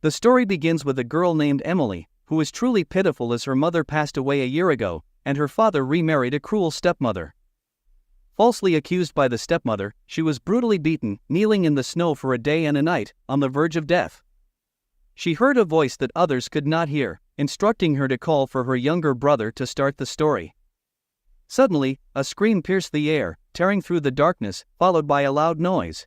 The story begins with a girl named Emily, who was truly pitiful as her mother passed away a year ago, and her father remarried a cruel stepmother. Falsely accused by the stepmother, she was brutally beaten, kneeling in the snow for a day and a night, on the verge of death. She heard a voice that others could not hear, instructing her to call for her younger brother to start the story. Suddenly, a scream pierced the air, tearing through the darkness, followed by a loud noise.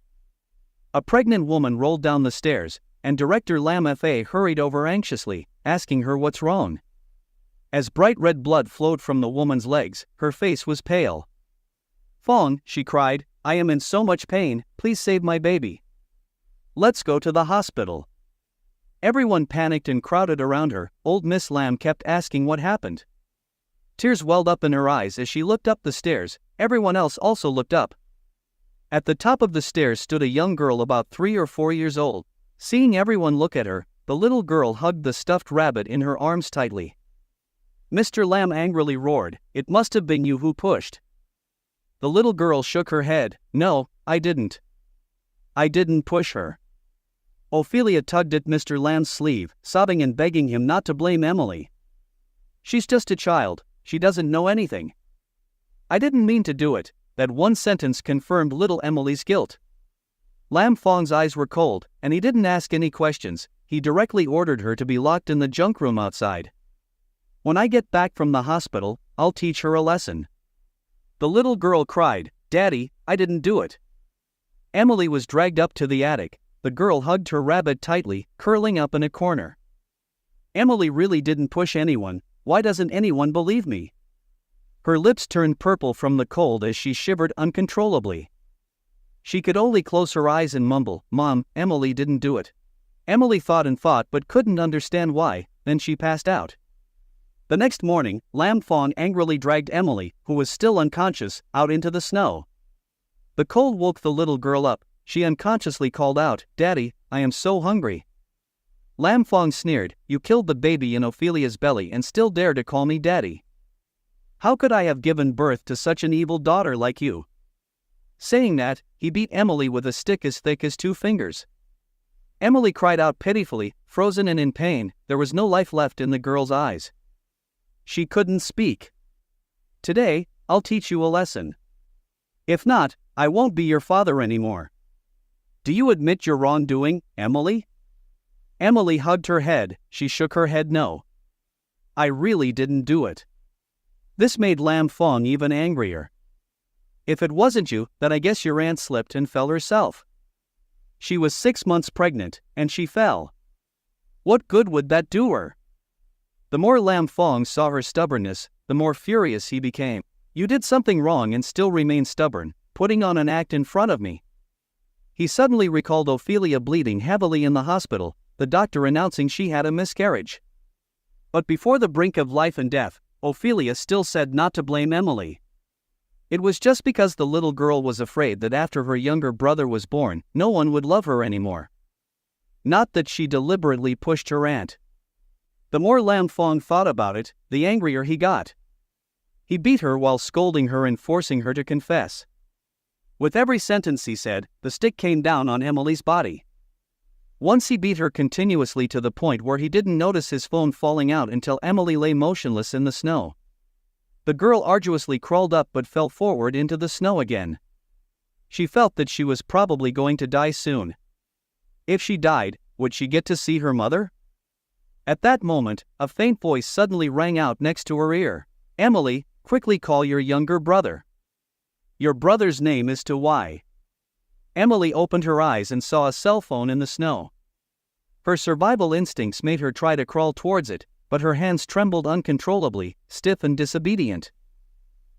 A pregnant woman rolled down the stairs, and director Lam Fa hurried over anxiously, asking her what's wrong. As bright red blood flowed from the woman's legs, her face was pale. "Fong," she cried, "I am in so much pain, please save my baby. Let's go to the hospital." Everyone panicked and crowded around her. Old Miss Lam kept asking what happened. Tears welled up in her eyes as she looked up the stairs. Everyone else also looked up. At the top of the stairs stood a young girl about 3 or 4 years old. Seeing everyone look at her, the little girl hugged the stuffed rabbit in her arms tightly. Mr. Lam angrily roared, "It must have been you who pushed." The little girl shook her head. "No, I didn't. I didn't push her." Ophelia tugged at Mr. Lam's sleeve, sobbing and begging him not to blame Emily. "She's just a child, she doesn't know anything. I didn't mean to do it." That one sentence confirmed little Emily's guilt. Lam Fong's eyes were cold, and he didn't ask any questions. He directly ordered her to be locked in the junk room outside. "When I get back from the hospital, I'll teach her a lesson." The little girl cried, "Daddy, I didn't do it." Emily was dragged up to the attic. The girl hugged her rabbit tightly, curling up in a corner. "Emily really didn't push anyone. Why doesn't anyone believe me?" Her lips turned purple from the cold as she shivered uncontrollably. She could only close her eyes and mumble, "Mom, Emily didn't do it." Emily thought and thought but couldn't understand why, then she passed out. The next morning, Lam Fong angrily dragged Emily, who was still unconscious, out into the snow. The cold woke the little girl up. She unconsciously called out, "Daddy, I am so hungry." Lam Fong sneered, "You killed the baby in Ophelia's belly and still dare to call me daddy. How could I have given birth to such an evil daughter like you?" Saying that, he beat Emily with a stick as thick as 2 fingers. Emily cried out pitifully, frozen and in pain. There was no life left in the girl's eyes. She couldn't speak. "Today, I'll teach you a lesson. If not, I won't be your father anymore. Do you admit your wrongdoing, Emily?" Emily hugged her head. She shook her head no. "I really didn't do it." This made Lam Fong even angrier. "If it wasn't you, then I guess your aunt slipped and fell herself. She was 6 months pregnant, and she fell. What good would that do her?" The more Lam Fong saw her stubbornness, the more furious he became. "You did something wrong and still remain stubborn, putting on an act in front of me." He suddenly recalled Ophelia bleeding heavily in the hospital, the doctor announcing she had a miscarriage. But before the brink of life and death, Ophelia still said not to blame Emily. It was just because the little girl was afraid that after her younger brother was born, no one would love her anymore. Not that she deliberately pushed her aunt. The more Lam Fong thought about it, the angrier he got. He beat her while scolding her and forcing her to confess. With every sentence he said, the stick came down on Emily's body. Once he beat her continuously to the point where he didn't notice his phone falling out until Emily lay motionless in the snow. The girl arduously crawled up but fell forward into the snow again. She felt that she was probably going to die soon. If she died, would she get to see her mother? At that moment, a faint voice suddenly rang out next to her ear. "Emily, quickly call your younger brother. Your brother's name is to Y." Emily opened her eyes and saw a cell phone in the snow. Her survival instincts made her try to crawl towards it, but her hands trembled uncontrollably, stiff and disobedient.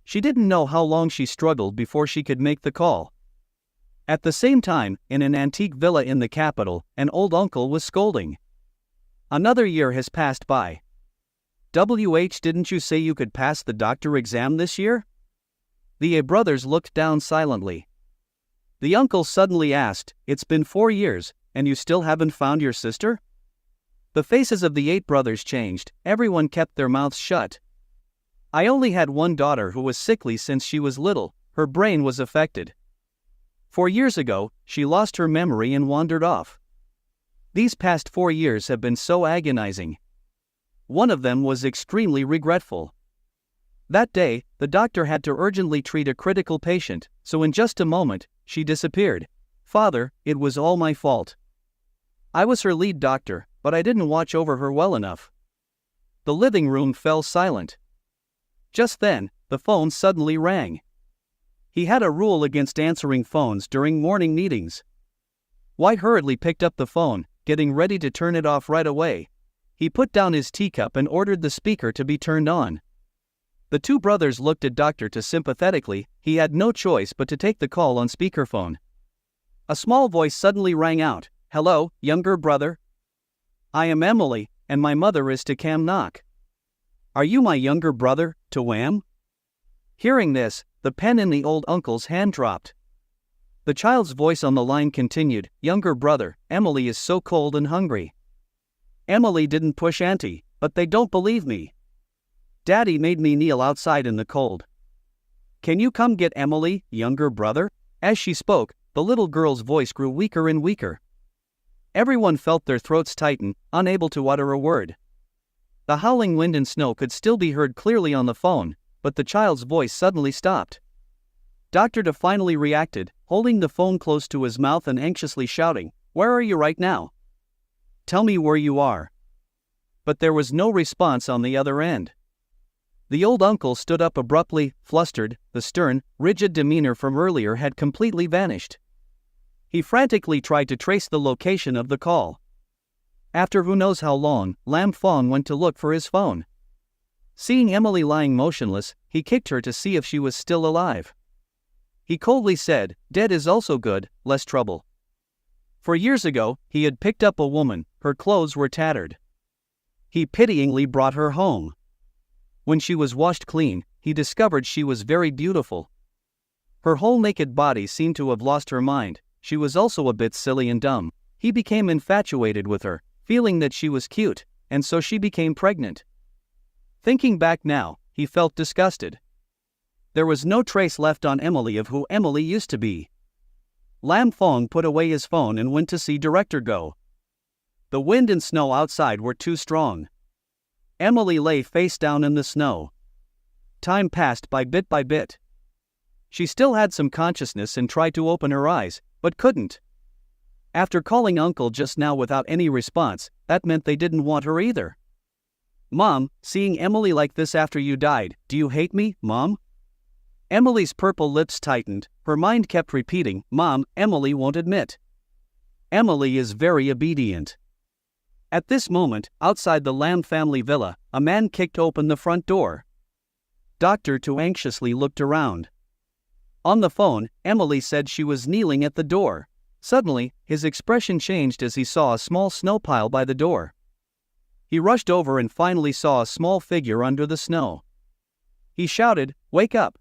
She didn't know how long she struggled before she could make the call. At the same time, in an antique villa in the capital, an old uncle was scolding. Another year has passed by. Didn't you say you could pass the doctor exam this year?" The brothers looked down silently. The uncle suddenly asked, "It's been 4 years, and you still haven't found your sister?" The faces of the 8 brothers changed. Everyone kept their mouths shut. "I only had one daughter who was sickly since she was little. Her brain was affected. 4 years ago, she lost her memory and wandered off. These past 4 years have been so agonizing. One of them was extremely regretful. That day, the doctor had to urgently treat a critical patient, so in just a moment, she disappeared. Father, it was all my fault. I was her lead doctor, but I didn't watch over her well enough. The living room fell silent. Just then, the phone suddenly rang. He had a rule against answering phones during morning meetings. White hurriedly picked up the phone, getting ready to turn it off right away. He put down his teacup and ordered the speaker to be turned on. The two brothers looked at Dr. To sympathetically. He had no choice but to take the call on speakerphone. A small voice suddenly rang out. Hello, younger brother. I am Emily, and my mother is to Cam Knock. Are you my younger brother, to Wham? Hearing this, the pen in the old uncle's hand dropped. The child's voice on the line continued. Younger brother, Emily is so cold and hungry. Emily didn't push Auntie, but they don't believe me. Daddy made me kneel outside in the cold. Can you come get Emily, younger brother? As she spoke, the little girl's voice grew weaker and weaker. Everyone felt their throats tighten, unable to utter a word. The howling wind and snow could still be heard clearly on the phone, but the child's voice suddenly stopped. Dr. De finally reacted, holding the phone close to his mouth and anxiously shouting, Where are you right now? Tell me where you are. But there was no response on the other end. The old uncle stood up abruptly, flustered. The stern, rigid demeanor from earlier had completely vanished. He frantically tried to trace the location of the call. After who knows how long, Lam Fong went to look for his phone. Seeing Emily lying motionless, he kicked her to see if she was still alive. He coldly said, Dead is also good, less trouble. For years ago, he had picked up a woman. Her clothes were tattered. He pityingly brought her home. When she was washed clean, he discovered she was very beautiful. Her whole naked body seemed to have lost her mind. She was also a bit silly and dumb. He became infatuated with her, feeling that she was cute, and so she became pregnant. Thinking back now, he felt disgusted. There was no trace left on Emily of who Emily used to be. Lam Fong put away his phone and went to see Director Go. The wind and snow outside were too strong. Emily lay face down in the snow. Time passed by bit. She still had some consciousness and tried to open her eyes, but couldn't. After calling Uncle just now without any response, that meant they didn't want her either. Mom, seeing Emily like this after you died, do you hate me, Mom? Emily's purple lips tightened. Her mind kept repeating, Mom, Emily won't admit. Emily is very obedient. At this moment, outside the Lam family villa, a man kicked open the front door. Dr. Tu anxiously looked around. On the phone, Emily said she was kneeling at the door. Suddenly, his expression changed as he saw a small snow pile by the door. He rushed over and finally saw a small figure under the snow. He shouted, Wake up!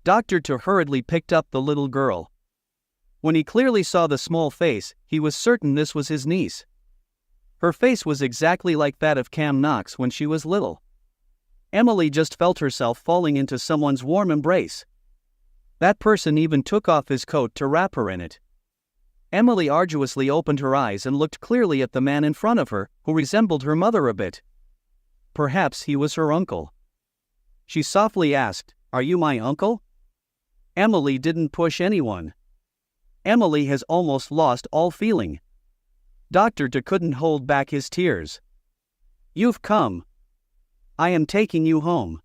Dr. Tu hurriedly picked up the little girl. When he clearly saw the small face, he was certain this was his niece. Her face was exactly like that of Cam Knox when she was little. Emily just felt herself falling into someone's warm embrace. That person even took off his coat to wrap her in it. Emily arduously opened her eyes and looked clearly at the man in front of her, who resembled her mother a bit. Perhaps he was her uncle. She softly asked, Are you my uncle? Emily didn't push anyone. Emily has almost lost all feeling. Dr. Tu couldn't hold back his tears. You've come. I am taking you home.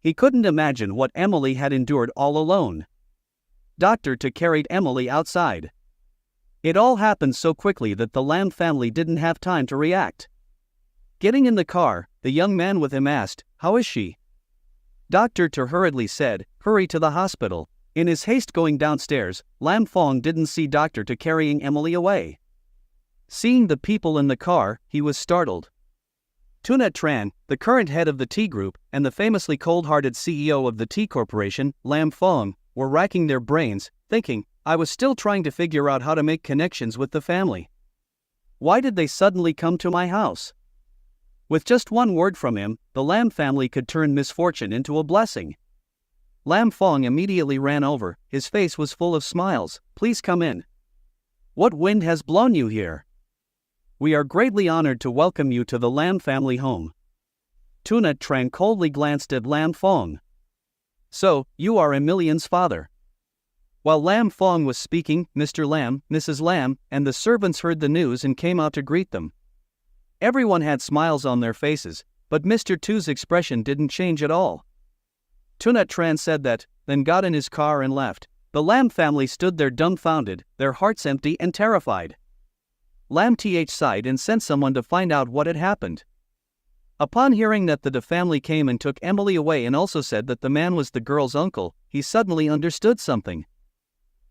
He couldn't imagine what Emily had endured all alone. Dr. Tu carried Emily outside. It all happened so quickly that the Lam family didn't have time to react. Getting in the car, the young man with him asked, How is she? Dr. Tu hurriedly said, Hurry to the hospital. In his haste going downstairs, Lam Fong didn't see Dr. Tu carrying Emily away. Seeing the people in the car, he was startled. Tunat Tran, the current head of the Tea Group, and the famously cold-hearted CEO of the Tea Corporation, Lam Fong, were racking their brains, thinking, I was still trying to figure out how to make connections with the family. Why did they suddenly come to my house? With just one word from him, the Lam family could turn misfortune into a blessing. Lam Fong immediately ran over, his face was full of smiles. Please come in. What wind has blown you here? We are greatly honored to welcome you to the Lam family home. Tuna Tran coldly glanced at Lam Fong. So, you are Emilian's father. While Lam Fong was speaking, Mr. Lam, Mrs. Lam, and the servants heard the news and came out to greet them. Everyone had smiles on their faces, but Mr. Tu's expression didn't change at all. Tuna Tran said that, then got in his car and left. The Lam family stood there dumbfounded, their hearts empty and terrified. Lam sighed and sent someone to find out what had happened. Upon hearing that the family came and took Emily away and also said that the man was the girl's uncle, he suddenly understood something.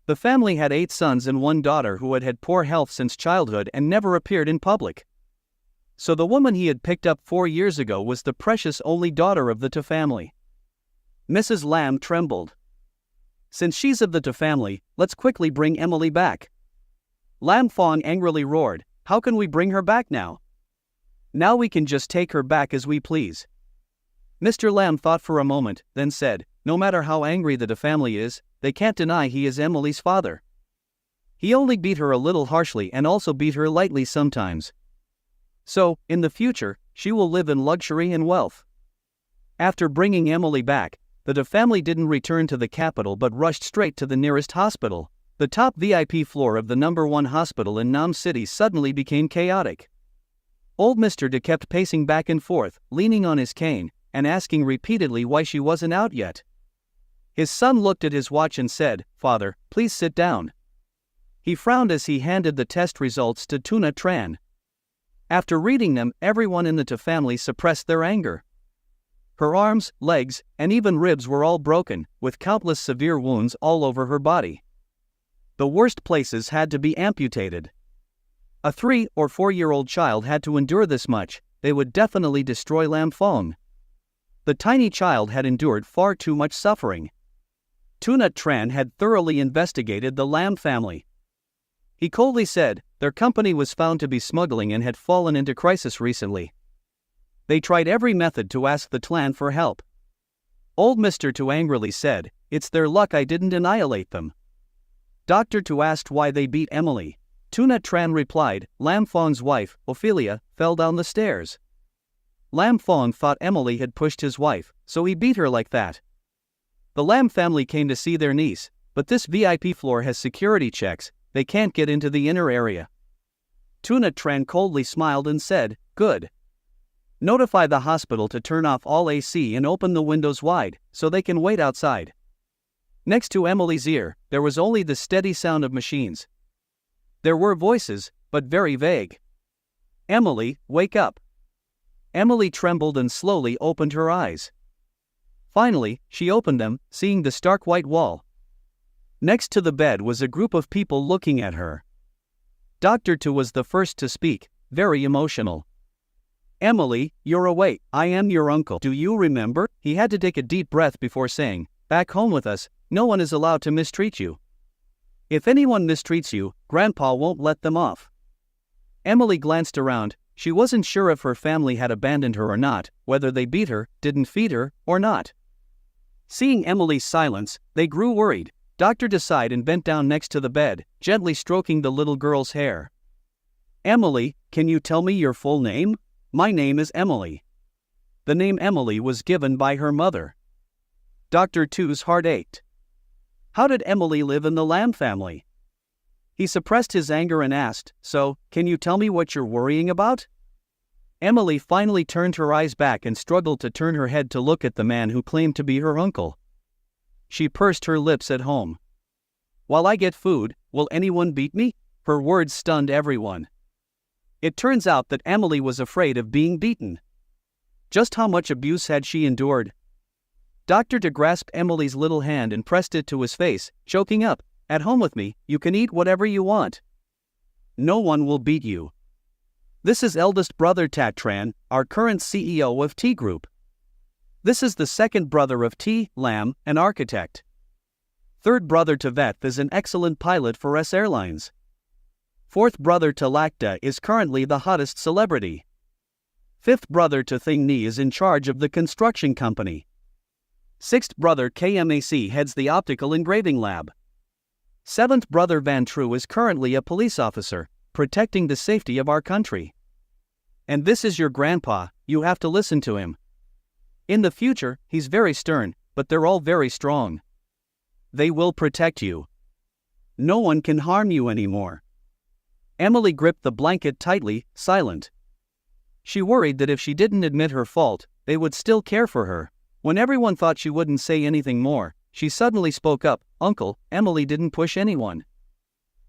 The family had 8 sons and 1 daughter who had had poor health since childhood and never appeared in public. So the woman he had picked up 4 years ago was the precious only daughter of the Tu family. Mrs. Lam trembled. Since she's of the Tu family, let's quickly bring Emily back. Lam Fong angrily roared, how can we bring her back now? Now we can just take her back as we please. Mr. Lam thought for a moment, then said, no matter how angry the Tu family is, they can't deny he is Emily's father. He only beat her a little harshly and also beat her lightly sometimes. So, in the future, she will live in luxury and wealth. After bringing Emily back, the Tu family didn't return to the capital but rushed straight to the nearest hospital. The top VIP floor of the number 1 hospital in Nam City suddenly became chaotic. Old Mr. Tu kept pacing back and forth, leaning on his cane, and asking repeatedly why she wasn't out yet. His son looked at his watch and said, Father, please sit down. He frowned as he handed the test results to Tuna Tran. After reading them, everyone in the Tu family suppressed their anger. Her arms, legs, and even ribs were all broken, with countless severe wounds all over her body. The worst places had to be amputated. A 3 or 4-year-old child had to endure this much. They would definitely destroy Lam Fong. The tiny child had endured far too much suffering. Tuna Tran had thoroughly investigated the Lam family. He coldly said, their company was found to be smuggling and had fallen into crisis recently. They tried every method to ask the clan for help. Old Mr. Tu angrily said, it's their luck I didn't annihilate them. Dr. Tu asked why they beat Emily. Tuna Tran replied, Lam Fong's wife, Ophelia, fell down the stairs. Lam Fong thought Emily had pushed his wife, so he beat her like that. The Lam family came to see their niece, but this VIP floor has security checks, they can't get into the inner area. Tuna Tran coldly smiled and said, good. Notify the hospital to turn off all AC and open the windows wide, so they can wait outside. Next to Emily's ear, there was only the steady sound of machines. There were voices, but very vague. Emily, wake up. Emily trembled and slowly opened her eyes. Finally, she opened them, seeing the stark white wall. Next to the bed was a group of people looking at her. Dr. Tu was the first to speak, very emotional. Emily, you're awake. I am your uncle. Do you remember? He had to take a deep breath before saying, back home with us, no one is allowed to mistreat you. If anyone mistreats you, Grandpa won't let them off. Emily glanced around. She wasn't sure if her family had abandoned her or not, whether they beat her, didn't feed her, or not. Seeing Emily's silence, they grew worried. Dr. Tu sighed and bent down next to the bed, gently stroking the little girl's hair. Emily, can you tell me your full name? My name is Emily. The name Emily was given by her mother. Dr. Tu's heart ached. How did Emily live in the Lam family? He suppressed his anger and asked, so, can you tell me what you're worrying about? Emily finally turned her eyes back and struggled to turn her head to look at the man who claimed to be her uncle. She pursed her lips at home. While I get food, will anyone beat me? Her words stunned everyone. It turns out that Emily was afraid of being beaten. Just how much abuse had she endured? Dr. Tu grasped Emily's little hand and pressed it to his face, choking up, at home with me, you can eat whatever you want. No one will beat you. This is eldest brother Tat Tran, our current CEO of T Group. This is the second brother of T, Lam, an architect. Third brother Tavet is an excellent pilot for S Airlines. Fourth brother Talakta is currently the hottest celebrity. Fifth brother Thing Ni is in charge of the construction company. Sixth brother KMAC heads the optical engraving lab. Seventh brother Van True is currently a police officer. protecting the safety of our country. And this is your grandpa, you have to listen to him. In the future, he's very stern, but they're all very strong. They will protect you. No one can harm you anymore." Emily gripped the blanket tightly, silent. She worried that if she didn't admit her fault, they would still care for her. When everyone thought she wouldn't say anything more, she suddenly spoke up, "Uncle, Emily didn't push anyone."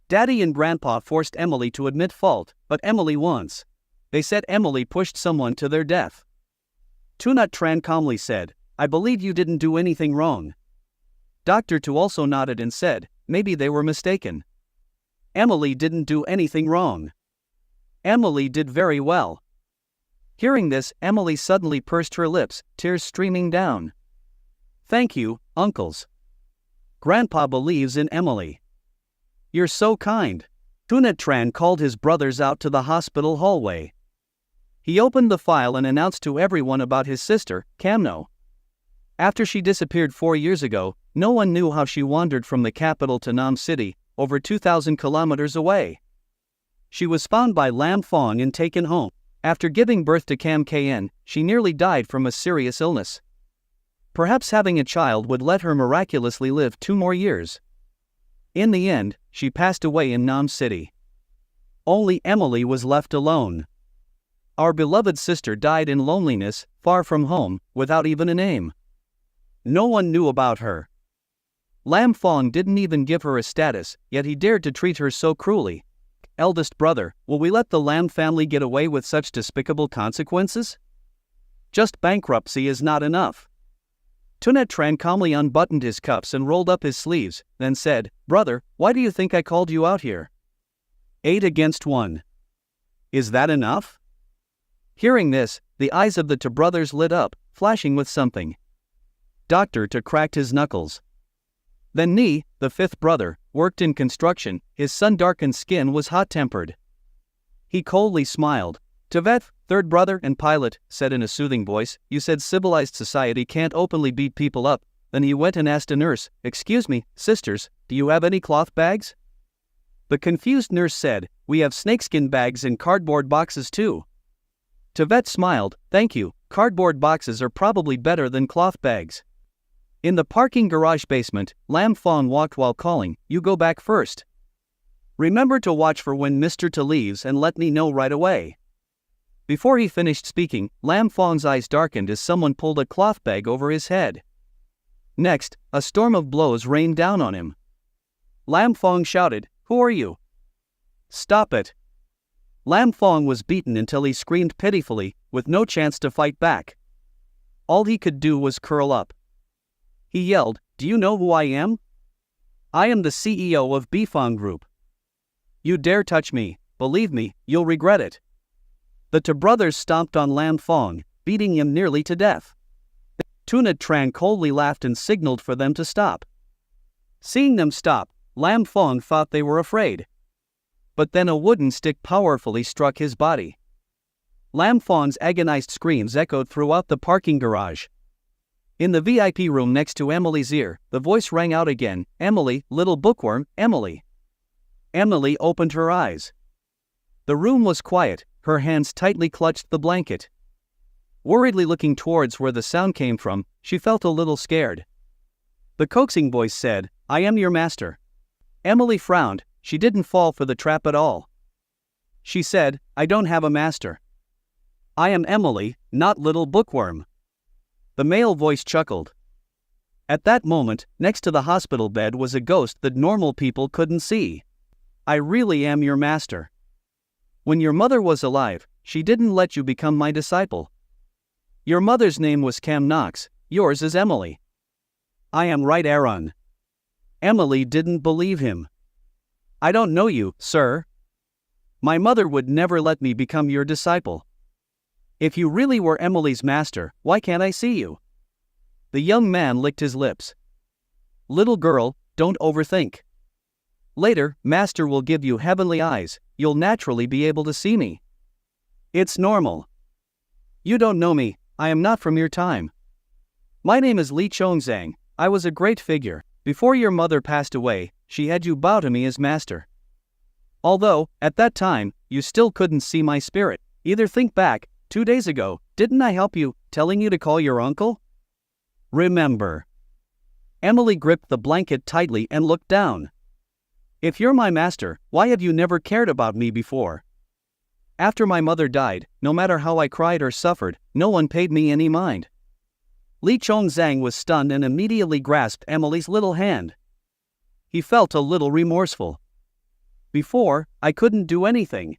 Daddy and Grandpa forced Emily to admit fault, but Emily once. They said Emily pushed someone to their death. Tunat Tran calmly said, "I believe you didn't do anything wrong." Dr. Tu also nodded and said, "Maybe they were mistaken. Emily didn't do anything wrong. Emily did very well." Hearing this, Emily suddenly pursed her lips, tears streaming down. "Thank you, uncles. Grandpa believes in Emily. You're so kind." Tunat Tran called his brothers out to the hospital hallway. He opened the file and announced to everyone about his sister, Kamno. After she disappeared 4 years ago, no one knew how she wandered from the capital to Nam City, over 2,000 kilometers away. She was found by Lam Fong and taken home. After giving birth to Kam Kn, she nearly died from a serious illness. Perhaps having a child would let her miraculously live 2 more years. In the end, she passed away in Nam City. Only Emily was left alone. Our beloved sister died in loneliness, far from home, without even a name. No one knew about her. Lam Fong didn't even give her a status, yet he dared to treat her so cruelly. Eldest brother, will we let the Lam family get away with such despicable consequences? Just bankruptcy is not enough. Tunat Tran calmly unbuttoned his cuffs and rolled up his sleeves, then said, "Brother, why do you think I called you out here? 8 against 1. Is that enough?" Hearing this, the eyes of the two brothers lit up, flashing with something. Dr. Tu cracked his knuckles. Then Ni, the 5th brother, worked in construction. His sun-darkened skin was hot-tempered. He coldly smiled. "Tevet, 3rd brother and pilot," said in a soothing voice, "you said civilized society can't openly beat people up." Then he went and asked a nurse, "Excuse me, sisters, do you have any cloth bags?" The confused nurse said, "We have snakeskin bags and cardboard boxes too." Tevet smiled, "Thank you, cardboard boxes are probably better than cloth bags." In the parking garage basement, Lam Fong walked while calling, "You go back first. Remember to watch for when Mr. Tu leaves and let me know right away." Before he finished speaking, Lam Fong's eyes darkened as someone pulled a cloth bag over his head. Next, a storm of blows rained down on him. Lam Fong shouted, "Who are you? Stop it." Lam Fong was beaten until he screamed pitifully, with no chance to fight back. All he could do was curl up. He yelled, "Do you know who I am? I am the CEO of Bifong Group. You dare touch me, believe me, you'll regret it." The two brothers stomped on Lam Fong, beating him nearly to death. Tunat Tran coldly laughed and signaled for them to stop. Seeing them stop, Lam Fong thought they were afraid. But then a wooden stick powerfully struck his body. Lam Fong's agonized screams echoed throughout the parking garage. In the VIP room next to Emily's ear, the voice rang out again, "Emily, little bookworm, Emily." Emily opened her eyes. The room was quiet, her hands tightly clutched the blanket. Worriedly looking towards where the sound came from, she felt a little scared. The coaxing voice said, "I am your master." Emily frowned. She didn't fall for the trap at all. She said, "I don't have a master. I am Emily, not little bookworm." The male voice chuckled. At that moment, next to the hospital bed was a ghost that normal people couldn't see. "I really am your master. When your mother was alive, she didn't let you become my disciple. Your mother's name was Cam Knox, yours is Emily." "I am right, Aaron." Emily didn't believe him. "I don't know you, sir. My mother would never let me become your disciple. If you really were Emily's master, why can't I see you?" The young man licked his lips. "Little girl, don't overthink. Later, master will give you heavenly eyes, you'll naturally be able to see me. It's normal. You don't know me, I am not from your time. My name is Li Chongzhang, I was a great figure. Before your mother passed away, she had you bow to me as master. Although, at that time, you still couldn't see my spirit. Either think back, 2 days ago, didn't I help you, telling you to call your uncle? Remember. Emily gripped the blanket tightly and looked down. If you're my master, why have you never cared about me before? After my mother died, no matter how I cried or suffered, no one paid me any mind. Li Chongzhang was stunned and immediately grasped Emily's little hand. He felt a little remorseful. Before, I couldn't do anything.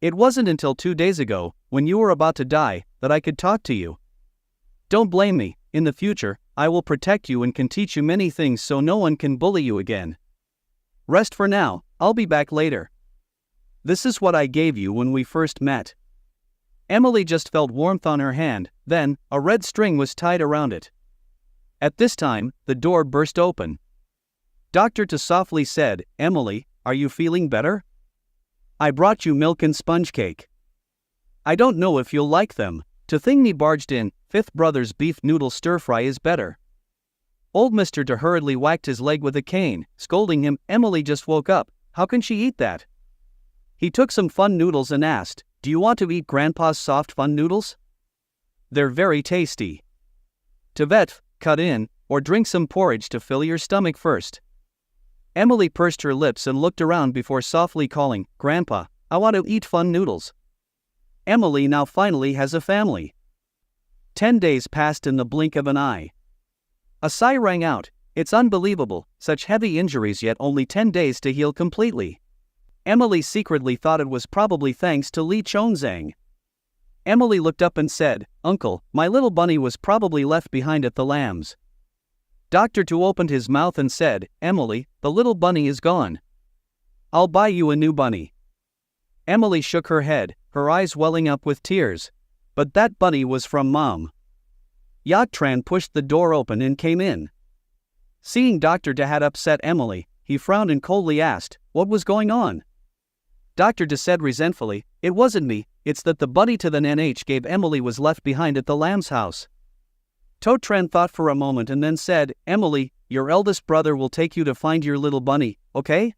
It wasn't until 2 days ago, when you were about to die, that I could talk to you. Don't blame me. In the future, I will protect you and can teach you many things so no one can bully you again. Rest for now, I'll be back later. This is what I gave you when we first met. Emily just felt warmth on her hand, then, a red string was tied around it. At this time, the door burst open. Dr. Tu softly said, Emily, are you feeling better? I brought you milk and sponge cake. I don't know if you'll like them. Tu Thingni barged in, Fifth Brother's beef noodle stir-fry is better. Old Mr. Tu hurriedly whacked his leg with a cane, scolding him, Emily just woke up, how can she eat that? He took some fun noodles and asked, do you want to eat Grandpa's soft fun noodles? They're very tasty. Tevet, cut in, or drink some porridge to fill your stomach first. Emily pursed her lips and looked around before softly calling, Grandpa, I want to eat fun noodles. Emily now finally has a family. 10 days passed in the blink of an eye. A sigh rang out, it's unbelievable, such heavy injuries yet only 10 days to heal completely. Emily secretly thought it was probably thanks to Li Chongzhang. Emily looked up and said, Uncle, my little bunny was probably left behind at the lambs. Dr. Tu opened his mouth and said, Emily, the little bunny is gone. I'll buy you a new bunny. Emily shook her head, her eyes welling up with tears. But that bunny was from Mom. Yat-Tran pushed the door open and came in. Seeing Dr. Tu had upset Emily, he frowned and coldly asked, what was going on? Dr. Tu said resentfully, it wasn't me, it's that the bunny to the NH gave Emily was left behind at the lamb's house. To-Tran thought for a moment and then said, Emily, your eldest brother will take you to find your little bunny, okay?